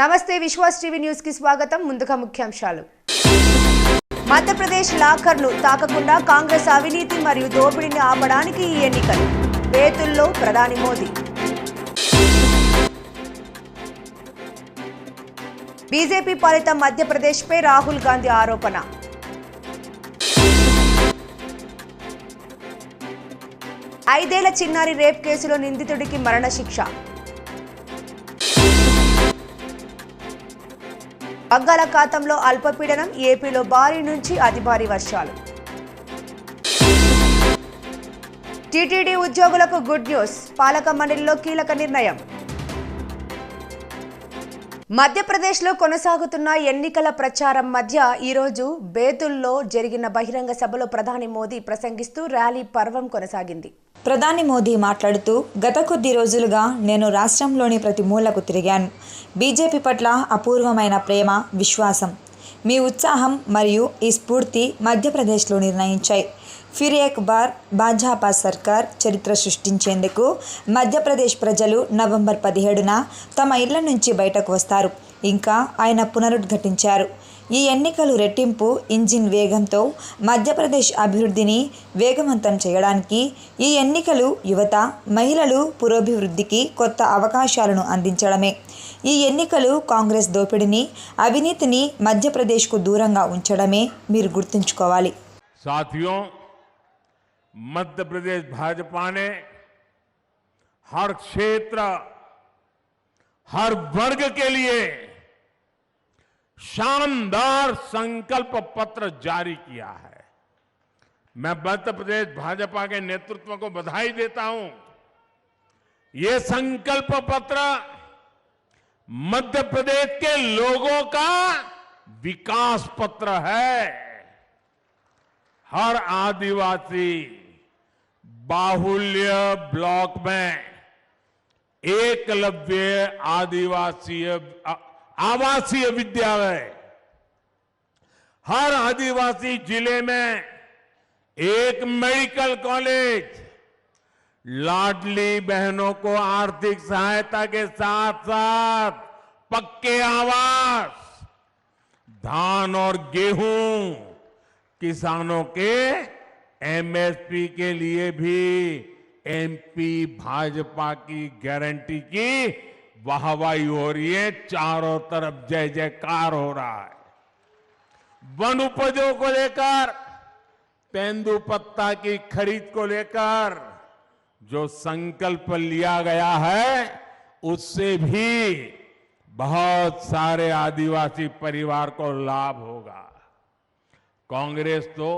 నమస్తే Vishwas TV news కి స్వాగతం. ముందుగా ముఖ్యాంశాలు. మధ్యప్రదేశ్ లాకర్ను తాకకుండా కాంగ్రెస్ అవినీతి మరియు దోపిడీని ఆపడానికి ఈ ఎన్నికలు. బేతుల్లో ప్రధాని మోదీ. బీజేపీ పాలిత మధ్యప్రదేశ్పై రాహుల్ గాంధీ ఆరోపణ. ఐదేళ్ల చిన్నారి రేప్ కేసులో నిందితుడికి మరణశిక్ష. బంగాళాఖాతంలో అల్పపీడనం, ఏపీలో భారీ నుంచి అతి భారీ వర్షాలు. టీటీడీ ఉద్యోగులకు గుడ్ న్యూస్, పాలక మండలిలో కీలక నిర్ణయం. మధ్యప్రదేశ్లో కొనసాగుతున్న ఎన్నికల ప్రచారం మధ్య ఈరోజు బేతుల్లో జరిగిన బహిరంగ సభలో ప్రధాని మోదీ ప్రసంగిస్తూ ర్యాలీ పర్వం కొనసాగింది. ప్రధాని మోదీ మాట్లాడుతూ, గత కొద్ది రోజులుగా నేను రాష్ట్రంలోని ప్రతి మూలకు తిరిగాను. బీజేపీ పట్ల అపూర్వమైన ప్రేమ, విశ్వాసం, మీ ఉత్సాహం మరియు ఈ స్ఫూర్తి మధ్యప్రదేశ్లో నిర్ణయించాయి. ఫిర్ ఏక్ బార్ భాజపా సర్కార్ చరిత్ర సృష్టించేందుకు మధ్యప్రదేశ్ ప్రజలు నవంబర్ 17న తమ ఇళ్ల నుంచి బయటకు వస్తారు. ఇంకా ఆయన పునరుద్ఘాటించారు. ఈ ఎన్నికలు రెట్టింపు ఇంజిన్ వేగంతో మధ్యప్రదేశ్ అభివృద్ధిని వేగవంతం చేయడానికి, ఈ ఎన్నికలు యువత, మహిళలు పురోభివృద్ధికి కొత్త అవకాశాలను అందించడమే. ఈ ఎన్నికలు కాంగ్రెస్ దోపిడీని, అవినీతిని మధ్యప్రదేశ్కు దూరంగా ఉంచడమే మీరు గుర్తుంచుకోవాలి. साथियों, मध्य प्रदेश भाजपा ने हर क्षेत्र, हर वर्ग के लिए शानदार संकल्प पत्र जारी किया है. मैं मध्य प्रदेश भाजपा के नेतृत्व को बधाई देता हूं. ये संकल्प पत्र मध्य प्रदेश के लोगों का विकास पत्र है. हर आदिवासी बाहुल्य ब्लॉक में एकलव्य आवासीय विद्यालय, हर आदिवासी जिले में एक मेडिकल कॉलेज, लाडली बहनों को आर्थिक सहायता के साथ साथ पक्के आवास, धान और गेहूं, किसानों के एमएसपी के लिए भी एमपी भाजपा की गारंटी की वाहवाही हो रही है. चारों तरफ जय जयकार हो रहा है. वन उपजों को लेकर, तेंदुपत्ता की खरीद को लेकर जो संकल्प लिया गया है, उससे भी बहुत सारे आदिवासी परिवार को लाभ होगा. कांग्रेस तो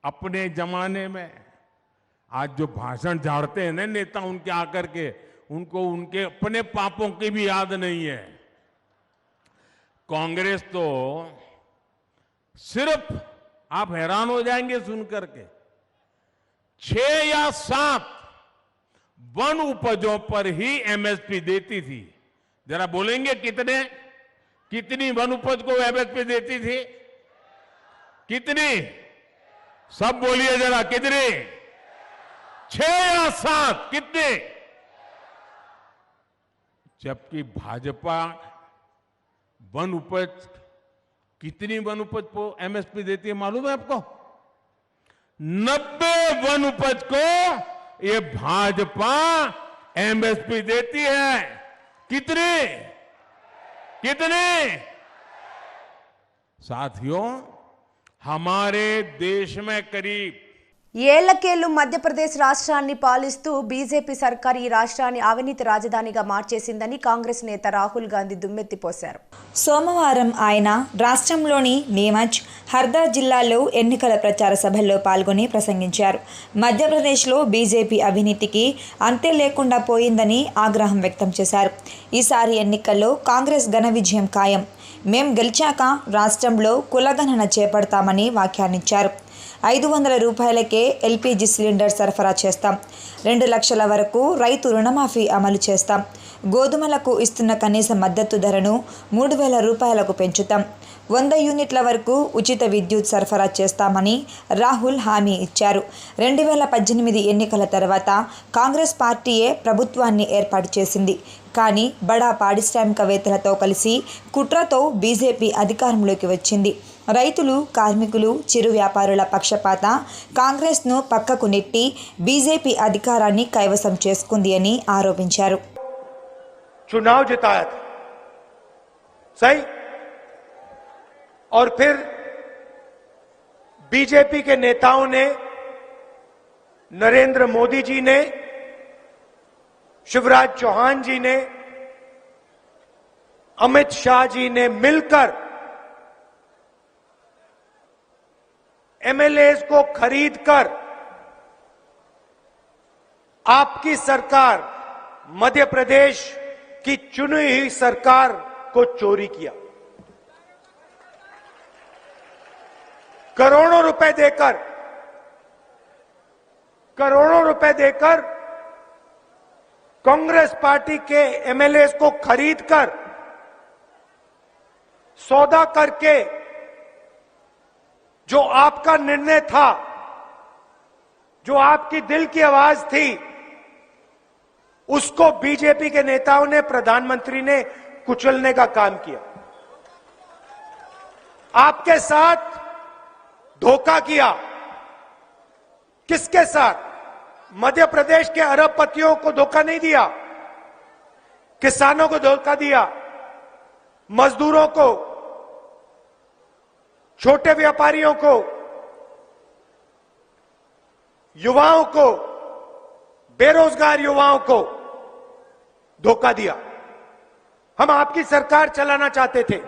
अपने जमाने में, आज जो भाषण झाड़ते हैं ना नेता उनके आकर के, उनको उनके अपने पापों की भी याद नहीं है. कांग्रेस तो सिर्फ, आप हैरान हो जाएंगे सुनकर के, 6 या 7 वन उपजों पर ही एमएसपी देती थी. जरा बोलेंगे कितनी वन उपज को एमएसपी देती थी? कितनी? सब बोलिए जरा, कितनी? 6 या 7? कितने? जबकि भाजपा वन उपज, कितनी वन उपज को एमएसपी देती है मालूम है आपको? 90 वन उपज को ये भाजपा एमएसपी देती है. कितने? साथियों, हमारे देश में करीब ఏళ్లకేళ్లు మధ్యప్రదేశ్ రాష్ట్రాన్ని పాలిస్తూ బీజేపీ సర్కార్ ఈ రాష్ట్రాన్ని అవినీతి రాజధానిగా మార్చేసిందని కాంగ్రెస్ నేత రాహుల్ గాంధీ దుమ్మెత్తిపోశారు. సోమవారం ఆయన రాష్ట్రంలోని నీమచ్, హర్దా జిల్లాల్లో ఎన్నికల ప్రచార సభల్లో పాల్గొని ప్రసంగించారు. మధ్యప్రదేశ్లో బీజేపీ అవినీతికి అంతే లేకుండా పోయిందని ఆగ్రహం వ్యక్తం చేశారు. ఈసారి ఎన్నికల్లో కాంగ్రెస్ ఘన విజయం ఖాయం. మేం గెలిచాక రాష్ట్రంలో కులగణన చేపడతామని వ్యాఖ్యానించారు. 500 రూపాయలకే ఎల్పీజీ సిలిండర్ సరఫరా చేస్తాం. 2 లక్షల వరకు రైతు రుణమాఫీ అమలు చేస్తాం. గోధుమలకు ఇస్తున్న కనీస మద్దతు ధరను 3000 రూపాయలకు పెంచుతాం. 100 యూనిట్ల వరకు ఉచిత విద్యుత్ సరఫరా చేస్తామని రాహుల్ హామీ ఇచ్చారు. 2018 ఎన్నికల తర్వాత కాంగ్రెస్ పార్టీయే ప్రభుత్వాన్ని ఏర్పాటు చేసింది. కానీ బడా పారిశ్రామికవేత్తలతో కలిసి కుట్రతో బీజేపీ అధికారంలోకి వచ్చింది. రైతులు, కార్మికులు, చిరు వ్యాపారుల పక్షపాత కాంగ్రెస్ను పక్కకు నెట్టి బీజేపీ అధికారాన్ని కైవసం చేసుకుంది అని ఆరోపించారు. चुनाव जिताया था, सही, और फिर बीजेपी के नेताओं ने, नरेंद्र मोदी जी ने, शिवराज चौहान जी ने, अमित शाह जी ने मिलकर एमएलएस को खरीदकर आपकी सरकार, मध्य प्रदेश की चुनी हुई सरकार को चोरी किया. करोड़ों रुपए देकर कांग्रेस पार्टी के एमएलए को खरीदकर सौदा करके जो आपका निर्णय था, जो आपकी दिल की आवाज थी, उसको बीजेपी के नेताओं ने, प्रधानमंत्री ने कुचलने का काम किया. आपके साथ धोखा किया. किसके साथ? मध्य प्रदेश के अरबपतियों को धोखा नहीं दिया, किसानों को धोखा दिया, मजदूरों को, छोटे व्यापारियों को, युवाओं को, बेरोजगार युवाओं को धोखा दिया. हम आपकी सरकार चलाना चाहते थे.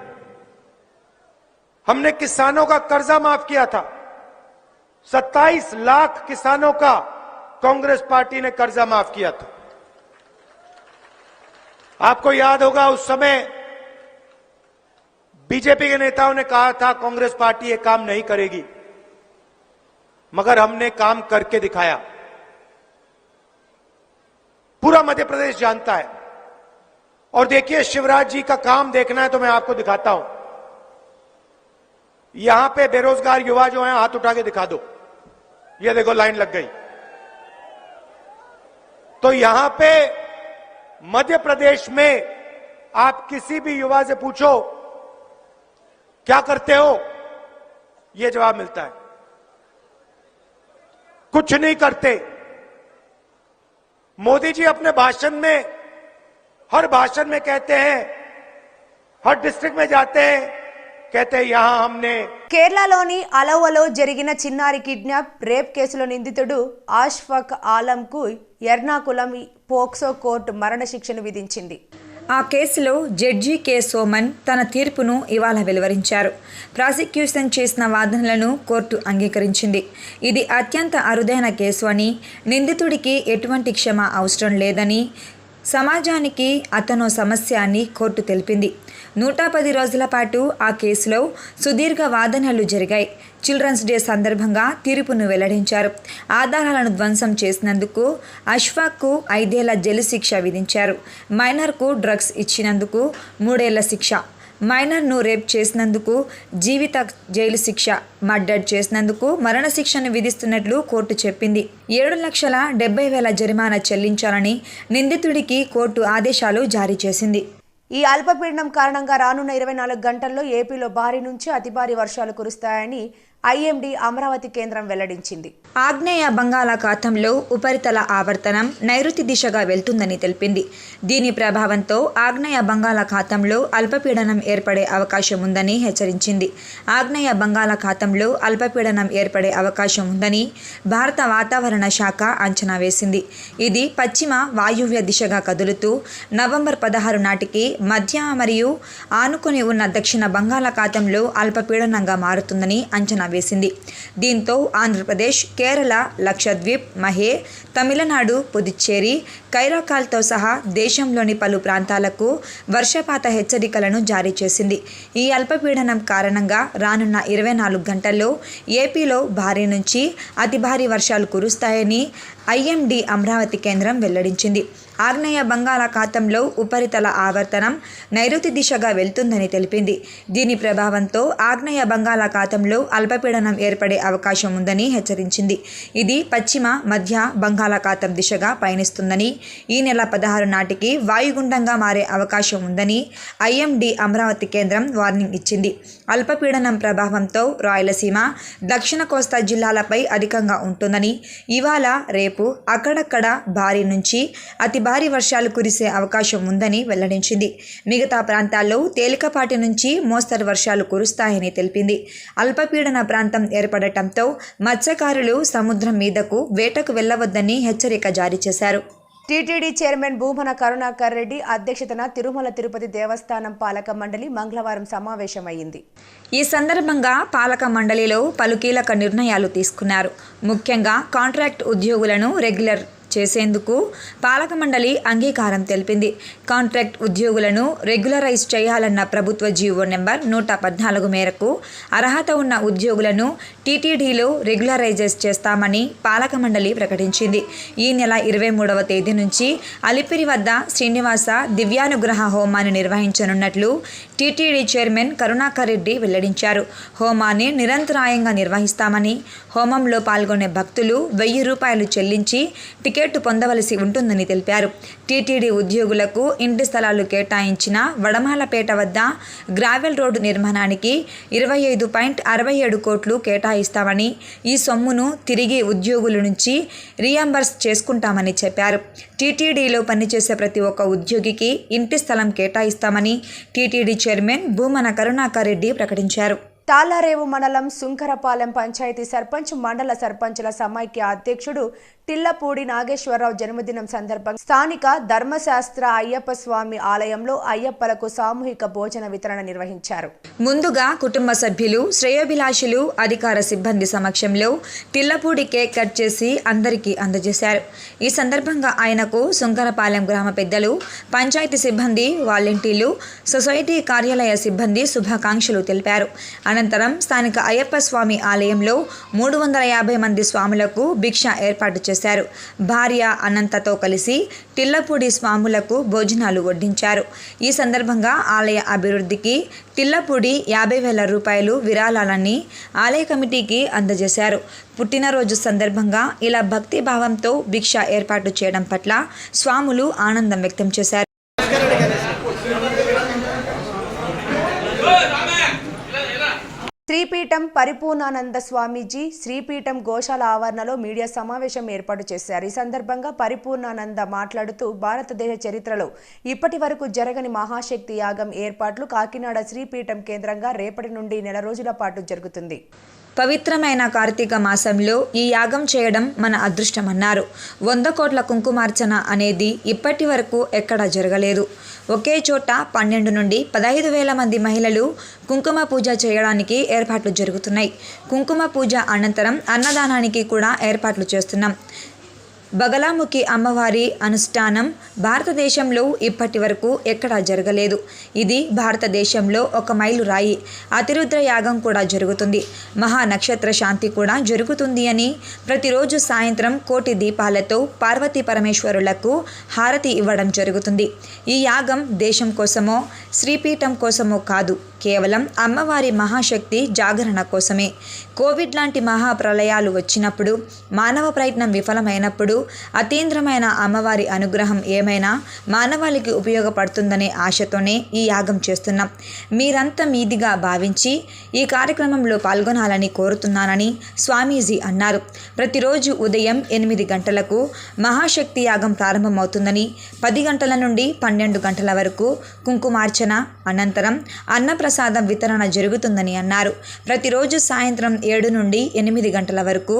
हमने किसानों का कर्जा माफ किया था. 27 लाख किसानों का कांग्रेस पार्टी ने कर्जा माफ किया था. आपको याद होगा उस समय बीजेपी के नेताओं ने कहा था कांग्रेस पार्टी ये काम नहीं करेगी, मगर हमने काम करके दिखाया. पूरा मध्य प्रदेश जानता है. और देखिए, शिवराज जी का काम देखना है तो मैं आपको दिखाता हूं. यहां पे बेरोजगार युवा जो हैं, हाथ उठा के दिखा दो. ये देखो, लाइन लग गई. तो यहां पे मध्य प्रदेश में आप किसी भी युवा से पूछो क्या करते हो, ये जवाब मिलता है, कुछ नहीं करते. मोदी जी अपने भाषण में, हर भाषण में कहते हैं, हर डिस्ट्रिक्ट में जाते हैं, कहते हैं यहां हमने. కేరళలోని అలవలో జరిగిన చిన్నారి కిడ్నాప్, రేప్ కేసులో నిందితుడు అష్ఫాక్ ఆలంకు ఎర్నాకులం పోక్సో కోర్టు మరణశిక్షను విధించింది. ఆ కేసులో జడ్జి కె సోమన్ తన తీర్పును ఇవాళ వెలువరించారు. ప్రాసిక్యూషన్ చేసిన వాదనలను కోర్టు అంగీకరించింది. ఇది అత్యంత అరుదైన కేసు అని, నిందితుడికి ఎటువంటి క్షమ అవసరం లేదని, సమాజానికి అతను సమస్య అని కోర్టు తెలిపింది. 110 రోజుల పాటు ఆ కేసులో సుదీర్ఘ వాదనలు జరిగాయి. చిల్డ్రన్స్ డే సందర్భంగా తీర్పును వెల్లడించారు. ఆధారాలను ధ్వంసం చేసినందుకు అష్ఫాక్కు 5 ఏళ్ల జైలు శిక్ష విధించారు. మైనర్కు డ్రగ్స్ ఇచ్చినందుకు 3 ఏళ్ల శిక్ష, మైనర్ను రేప్ చేసినందుకు జీవిత జైలు శిక్ష, మర్డర్ చేసినందుకు మరణశిక్షను విధిస్తున్నట్లు కోర్టు చెప్పింది. 7,70,000 జరిమానా చెల్లించాలని నిందితుడికి కోర్టు ఆదేశాలు జారీ చేసింది. ఈ అల్పపీడనం కారణంగా రానున్న 24 గంటల్లో ఏపీలో భారీ నుంచి అతి భారీ వర్షాలు కురుస్తాయని ఐఎండీ అమరావతి కేంద్రం వెల్లడించింది. ఆగ్నేయ బంగాళాఖాతంలో ఉపరితల ఆవర్తనం నైరుతి దిశగా వెళ్తుందని తెలిపింది. దీని ప్రభావంతో ఆగ్నేయ బంగాళాఖాతంలో అల్పపీడనం ఏర్పడే అవకాశం ఉందని హెచ్చరించింది. ఆగ్నేయ బంగాళాఖాతంలో అల్పపీడనం ఏర్పడే అవకాశం ఉందని భారత వాతావరణ శాఖ అంచనా వేసింది. ఇది పశ్చిమ వాయువ్య దిశగా కదులుతూ నవంబర్ 16 నాటికి మధ్య మరియు ఆనుకొని ఉన్న దక్షిణ బంగాళాఖాతంలో అల్పపీడనంగా మారుతుందని అంచనా వేసింది. దీంతో ఆంధ్రప్రదేశ్, కేరళ, లక్షద్వీప్, మహే, తమిళనాడు, పుదుచ్చేరి, కైరాకాల్తో సహా దేశంలోని పలు ప్రాంతాలకు వర్షపాత హెచ్చరికలను జారీ చేసింది. ఈ అల్పపీడనం కారణంగా రానున్న 24 గంటల్లో ఏపీలో భారీ నుంచి అతి భారీ వర్షాలు కురుస్తాయని ఐఎండీ అమరావతి కేంద్రం వెల్లడించింది. ఆగ్నేయ బంగాళాఖాతంలో ఉపరితల ఆవర్తనం నైరుతి దిశగా వెళ్తుందని తెలిపింది. దీని ప్రభావంతో ఆగ్నేయ బంగాళాఖాతంలో అల్పపీడనం ఏర్పడే అవకాశం ఉందని హెచ్చరించింది. ఇది పశ్చిమ మధ్య బంగాళాఖాతం దిశగా పయనిస్తుందని, ఈ నెల 16 నాటికి వాయుగుండంగా మారే అవకాశం ఉందని ఐఎండీ అమరావతి కేంద్రం వార్నింగ్ ఇచ్చింది. అల్పపీడనం ప్రభావంతో రాయలసీమ, దక్షిణ కోస్తా జిల్లాలపై అధికంగా ఉంటుందని, ఇవాళ రేపు అక్కడక్కడ భారీ నుంచి అతి భారీ వర్షాలు కురిసే అవకాశం ఉందని వెల్లడించింది. మిగతా ప్రాంతాల్లో తేలికపాటి నుంచి మోస్తరు వర్షాలు కురుస్తాయని తెలిపింది. అల్పపీడన ప్రాంతం ఏర్పడటంతో మత్స్యకారులు సముద్రం మీదకు వేటకు వెళ్లవద్దని హెచ్చరిక జారీ చేశారు. టీటీడీ చైర్మన్ భూమన కరుణాకర్ రెడ్డి అధ్యక్షతన తిరుమల తిరుపతి దేవస్థానం పాలక మండలి మంగళవారం సమావేశమైంది. ఈ సందర్భంగా పాలక మండలిలో పలు కీలక నిర్ణయాలు తీసుకున్నారు. ముఖ్యంగా కాంట్రాక్ట్ ఉద్యోగులను రెగ్యులర్ చేసేందుకు పాలక మండలి అంగీకారం తెలిపింది. కాంట్రాక్ట్ ఉద్యోగులను రెగ్యులరైజ్ చేయాలన్న ప్రభుత్వ జీవో నెంబర్ 114 మేరకు అర్హత ఉన్న ఉద్యోగులను టీటీడీలో రెగ్యులరైజెస్ చేస్తామని పాలక మండలి ప్రకటించింది. ఈ నెల 23వ తేదీ నుంచి అలిపిరి వద్ద శ్రీనివాస దివ్యానుగ్రహ హోమాన్ని నిర్వహించనున్నట్లు టీటీడీ చైర్మన్ కరుణాకర్ రెడ్డి వెల్లడించారు. హోమాన్ని నిరంతరాయంగా నిర్వహిస్తామని, హోమంలో పాల్గొనే భక్తులు 1000 రూపాయలు చెల్లించి టికెట్ పొందవలసి ఉంటుందని తెలిపారు. టీటీడీ ఉద్యోగులకు ఇంటి స్థలాలు కేటాయించిన వడమాలపేట వద్ద గ్రావెల్ రోడ్డు నిర్మాణానికి 25.67 కోట్లు కేటాయిస్తామని, ఈ సొమ్మును తిరిగి ఉద్యోగుల నుంచి రీఎంబర్స్ చేసుకుంటామని చెప్పారు. టీటీడీలో పనిచేసే ప్రతి ఒక్క ఉద్యోగికి ఇంటి స్థలం కేటాయిస్తామని టీటీడీ చైర్మన్ భూమన కరుణాకర్ రెడ్డి ప్రకటించారు. తాళ్లరేవు మండలం సుంకరపాలెం పంచాయతీ సర్పంచ్, మండల సర్పంచుల సమైక్య అధ్యక్షుడు టిల్లపూడి నాగేశ్వరరావు జన్మదినం సందర్భంగా స్థానిక ధర్మశాస్త్ర అయ్యప్ప స్వామి ఆలయంలో అయ్యప్పలకు సామూహిక భోజన వితరణ నిర్వహించారు. ముందుగా కుటుంబ సభ్యులు, శ్రేయోభిలాషులు, అధికార సిబ్బంది సమక్షంలో టిల్లపూడి కేక్ కట్ చేసి అందరికీ అందజేశారు. ఈ సందర్భంగా ఆయనకు సుంకరపాలెం గ్రామ పెద్దలు, పంచాయతీ సిబ్బంది, వాలంటీర్లు, సొసైటీ కార్యాలయ సిబ్బంది శుభాకాంక్షలు తెలిపారు. అనంతరం స్థానిక అయ్యప్ప స్వామి ఆలయంలో 350 మంది స్వాములకు భిక్ష ఏర్పాటు చేశారు. భార్య అనంతతో కలిసి టిల్లపూడి స్వాములకు భోజనాలు వడ్డించారు. ఈ సందర్భంగా ఆలయ అభివృద్ధికి టిల్లపూడి 50,000 రూపాయలు విరాళాలని ఆలయ కమిటీకి అందజేశారు. పుట్టినరోజు సందర్భంగా ఇలా భక్తి భావంతో భిక్ష ఏర్పాటు చేయడం పట్ల స్వాములు ఆనందం వ్యక్తం చేశారు. శ్రీపీఠం పరిపూర్ణానంద స్వామీజీ శ్రీపీఠం గోశాల ఆవరణలో మీడియా సమావేశం ఏర్పాటు చేశారు. ఈ సందర్భంగా పరిపూర్ణానంద మాట్లాడుతూ భారతదేశ చరిత్రలో ఇప్పటి వరకు జరగని మహాశక్తి యాగం ఏర్పాట్లు కాకినాడ శ్రీపీఠం కేంద్రంగా రేపటి నుండి నెల రోజుల పాటు జరుగుతుంది. పవిత్రమైన కార్తీక మాసంలో ఈ యాగం చేయడం మన అదృష్టమన్నారు. 100 కోట్ల కుంకుమార్చన అనేది ఇప్పటి వరకు ఎక్కడా జరగలేదు. ఒకే చోట 12 నుండి 15,000 మంది మహిళలు కుంకుమ పూజ చేయడానికి ఏర్పాట్లు జరుగుతున్నాయి. కుంకుమ పూజ అనంతరం అన్నదానానికి కూడా ఏర్పాట్లు చేస్తున్నాం. బగలాముఖి అమ్మవారి అనుష్ఠానం భారతదేశంలో ఇప్పటి వరకు ఎక్కడా జరగలేదు. ఇది భారతదేశంలో ఒక మైలురాయి. అతిరుద్ర యాగం కూడా జరుగుతుంది. మహా నక్షత్ర శాంతి కూడా జరుగుతుంది అని ప్రతిరోజు సాయంత్రం 1 కోటి దీపాలతో పార్వతీ పరమేశ్వరులకు హారతి ఇవ్వడం జరుగుతుంది. ఈ యాగం దేశం కోసమో శ్రీపీఠం కోసమో కాదు, కేవలం అమ్మవారి మహాశక్తి జాగరణ కోసమే. కోవిడ్ లాంటి మహాప్రళయాలు వచ్చినప్పుడు, మానవ ప్రయత్నం విఫలమైనప్పుడు అతీంద్రమైన అమ్మవారి అనుగ్రహం ఏమైనా మానవాళికి ఉపయోగపడుతుందనే ఆశతోనే ఈ యాగం చేస్తున్నాం. మీరంతా మీదిగా భావించి ఈ కార్యక్రమంలో పాల్గొనాలని కోరుతున్నానని స్వామీజీ అన్నారు. ప్రతిరోజు ఉదయం 8 గంటలకు మహాశక్తి యాగం ప్రారంభమవుతుందని, 10 గంటల నుండి 12 గంటల వరకు కుంకుమార్చన, అనంతరం అన్నప్రసాదం వితరణ జరుగుతుందని అన్నారు. ప్రతిరోజు సాయంత్రం 7 నుండి 8 గంటల వరకు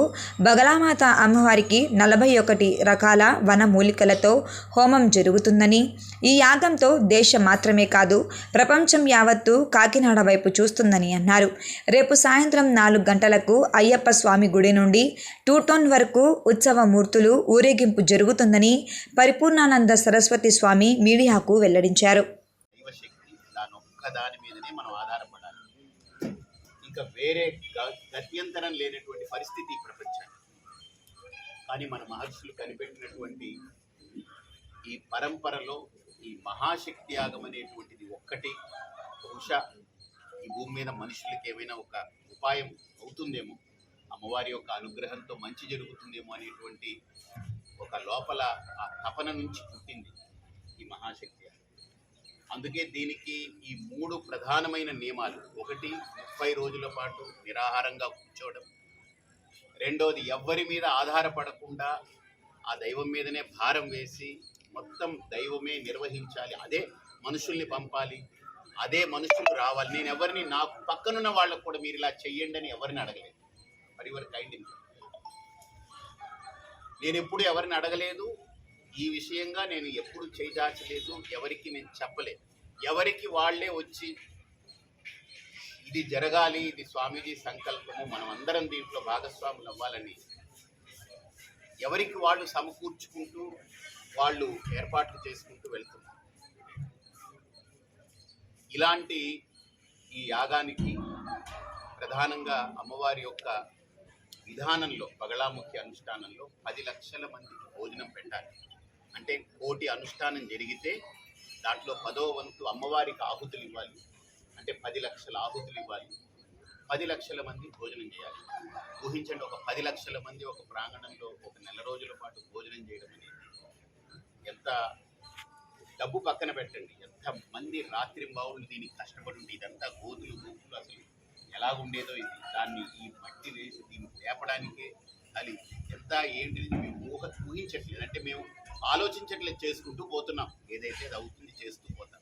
బగలామాత అమ్మవారికి 41 రకాల వన మూలికలతో హోమం జరుగుతుందని, ఈ యాగంతో దేశం మాత్రమే కాదు ప్రపంచం యావత్తు కాకినాడ వైపు చూస్తుందని అన్నారు. రేపు సాయంత్రం 4 గంటలకు అయ్యప్ప స్వామి గుడి నుండి 2 టౌన్ వరకు ఉత్సవ మూర్తులు ఊరేగింపు జరుగుతుందని పరిపూర్ణానంద సరస్వతి స్వామి మీడియాకు వెల్లడించారు. దాని మీదనే మనం ఆధారపడాలి. ఇంకా వేరే గత్యంతరం లేనటువంటి పరిస్థితి ప్రపంచానికి. కానీ మన మహర్షులు కనిపెట్టినటువంటి ఈ పరంపరలో ఈ మహాశక్తి యాగం అనేటువంటిది ఒక్కటి బహుశా ఈ భూమి మీద మనుషులకి ఏమైనా ఒక ఉపాయం అవుతుందేమో, అమ్మవారి యొక్క అనుగ్రహంతో మంచి జరుగుతుందేమో అనేటువంటి ఒక లోపల ఆ తపన నుంచి పుట్టింది ఈ మహాశక్తి యాగం. అందుకే దీనికి ఈ 3 ప్రధానమైన నియమాలు. ఒకటి, 30 రోజుల పాటు నిరాహారంగా కూర్చోవడం. రెండోది, ఎవ్వరి మీద ఆధారపడకుండా ఆ దైవం మీదనే భారం వేసి మొత్తం దైవమే నిర్వహించాలి, అదే మనుషుల్ని పంపాలి, అదే మనుషులు రావాలి. నేను ఎవరిని, నాకు పక్కనున్న వాళ్ళకు కూడా మీరు ఇలా చెయ్యండి అని ఎవరిని అడగలేదు. మరి ఎవరి కైండ్ నేను ఎప్పుడు ఎవరిని అడగలేదు. ఈ విషయంగా నేను ఎప్పుడు చేజార్చలేదు, ఎవరికి నేను చెప్పలేదు. ఎవరికి వాళ్ళే వచ్చి ఇది జరగాలి, ఇది స్వామీజీ సంకల్పము, మనం అందరం దీంట్లో భాగస్వాములు అవ్వాలని ఎవరికి వాళ్ళు సమకూర్చుకుంటూ వాళ్ళు ఏర్పాట్లు చేసుకుంటూ వెళ్తున్నారు. ఇలాంటి ఈ యాగానికి ప్రధానంగా అమ్మవారి యొక్క విధానంలో, బగళాముఖి అనుష్ఠానంలో 10 లక్షల మంది భోజనం పెట్టాలి. అంటే 1 కోటి అనుష్ఠానం జరిగితే దాంట్లో 10వ వంతు అమ్మవారికి ఆహుతులు ఇవ్వాలి. అంటే 10 లక్షల ఆహుతులు ఇవ్వాలి. 10 లక్షల మంది భోజనం చేయాలి. ఊహించండి, ఒక 10 లక్షల మంది ఒక ప్రాంగణంలో ఒక నెల రోజుల పాటు భోజనం చేయడం అనేది ఎంత డబ్బు పక్కన పెట్టండి, ఎంత మంది రాత్రింబావులు దీనికి కష్టపడి ఉంటే ఇదంతా గోతులు గోతులు అసలు ఎలాగుండేదో ఇది. దాన్ని ఈ మట్టి వేసి దీన్ని లేపడానికే అది ఎంత ఏంటిది మేము ఊహించట్లేదు. అంటే మేము ఆలోచించట్లేదు, చేసుకుంటూ పోతున్నాం. ఏదైతే అది అవుతుంది, చేస్తూ పోతాం.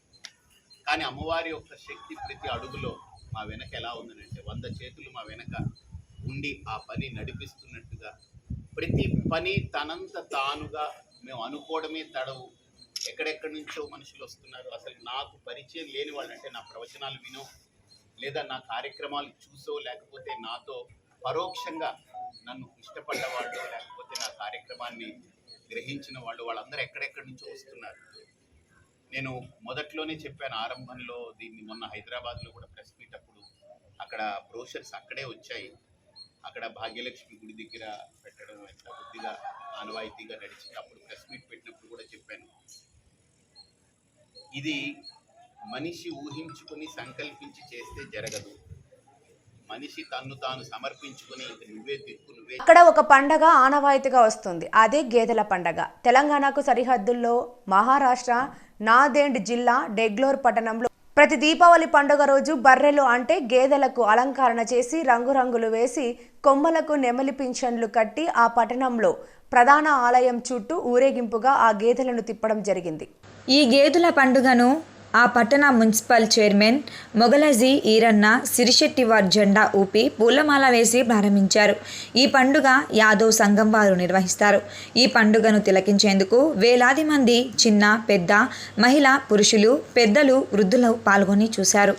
కానీ అమ్మవారి యొక్క శక్తి ప్రతి అడుగులో మా వెనక ఎలా ఉందనంటే 100 చేతులు మా వెనక ఉండి ఆ పని నడిపిస్తున్నట్టుగా, ప్రతి పని తనంత తానుగా మేము అనుకోవడమే తడవు. ఎక్కడెక్కడి నుంచో మనుషులు వస్తున్నారు. అసలు నాకు పరిచయం లేని వాళ్ళు, అంటే నా ప్రవచనాలు వినో లేదా నా కార్యక్రమాలు చూసో లేకపోతే నాతో పరోక్షంగా నన్ను ఇష్టపడ్డ వాళ్ళు లేకపోతే నా కార్యక్రమాన్ని గ్రహించిన వాళ్ళు, వాళ్ళందరూ ఎక్కడెక్కడి నుంచో వస్తున్నారు. నేను మొదట్లోనే చెప్పాను ఆరంభంలో, దీన్ని మొన్న హైదరాబాద్లో కూడా ప్రెస్ మీట్ అప్పుడు అక్కడ బ్రోషర్స్ అక్కడే వచ్చాయి. అక్కడ భాగ్యలక్ష్మి గుడి దగ్గర పెట్టడం ఎంత కొద్దిగా ఆనవాయితీగా నడిచింది. అప్పుడు ప్రెస్ మీట్ పెట్టినప్పుడు కూడా చెప్పాను, ఇది మనిషి ఊహించుకుని సంకల్పించి చేస్తే జరగదు. మనిషి తన్ను తాను సమర్పించుకుని నువ్వే దిక్కు నువ్వే. అక్కడ ఒక పండగ ఆనవాయితీగా వస్తుంది, అదే గేదెల పండగ. తెలంగాణకు సరిహద్దుల్లో మహారాష్ట్ర నాందేడ్ జిల్లా డెగ్లోర్ పట్టణంలో ప్రతి దీపావళి పండుగ రోజు బర్రెలు అంటే గేదెలకు అలంకరణ చేసి రంగురంగులు వేసి కొమ్మలకు నెమలి పింఛన్లు కట్టి ఆ పట్టణంలో ప్రధాన ఆలయం చుట్టూ ఊరేగింపుగా ఆ గేదెలను తిప్పడం జరిగింది. ఈ గేదెల పండుగను ఆ పట్టణ మున్సిపల్ చైర్మన్ మొగలజీ ఈరన్న సిరిశెట్టివార్ జెండా ఊపి పూలమాల వేసి ప్రారంభించారు. ఈ పండుగ యాదవ్ సంఘం వారు నిర్వహిస్తారు. ఈ పండుగను తిలకించేందుకు వేలాది మంది చిన్న పెద్ద మహిళ పురుషులు పెద్దలు వృద్ధులు పాల్గొని చూశారు.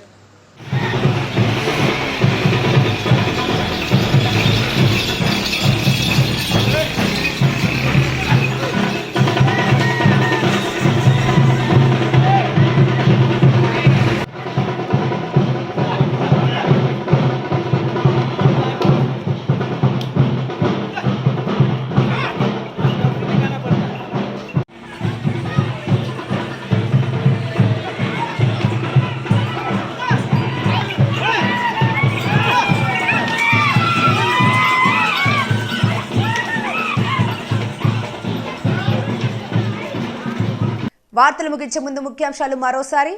వార్తలు ముగించే ముందు ముఖ్యాంశాలు మరోసారి.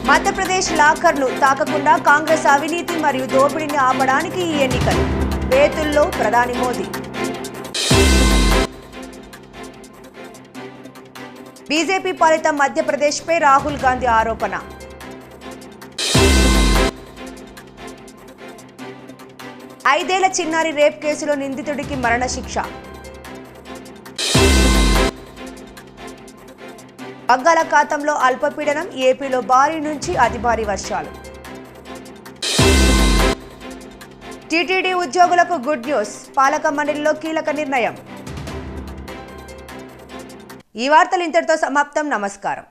మధ్యప్రదేశ్ లాకర్ను తాకకుండా కాంగ్రెస్ అవినీతి మరియు దోపిడీని ఆపడానికి ఈ ఎన్నికలు. బేతుల్లో ప్రధాని మోదీ. బీజేపీ పాలిత మధ్యప్రదేశ్పై రాహుల్ గాంధీ ఆరోపణ. ఐదేళ్ల చిన్నారి రేప్ కేసులో నిందితుడికి మరణశిక్ష. బంగాళాఖాతంలో అల్పపీడనం, ఏపీలో భారీ నుంచి అతి భారీ వర్షాలు. టీటీడీ ఉద్యోగులకు గుడ్ న్యూస్, పాలక మండలిలో కీలక నిర్ణయం. ఈ వార్తలు ఇంతటితో సమాప్తం. నమస్కారం.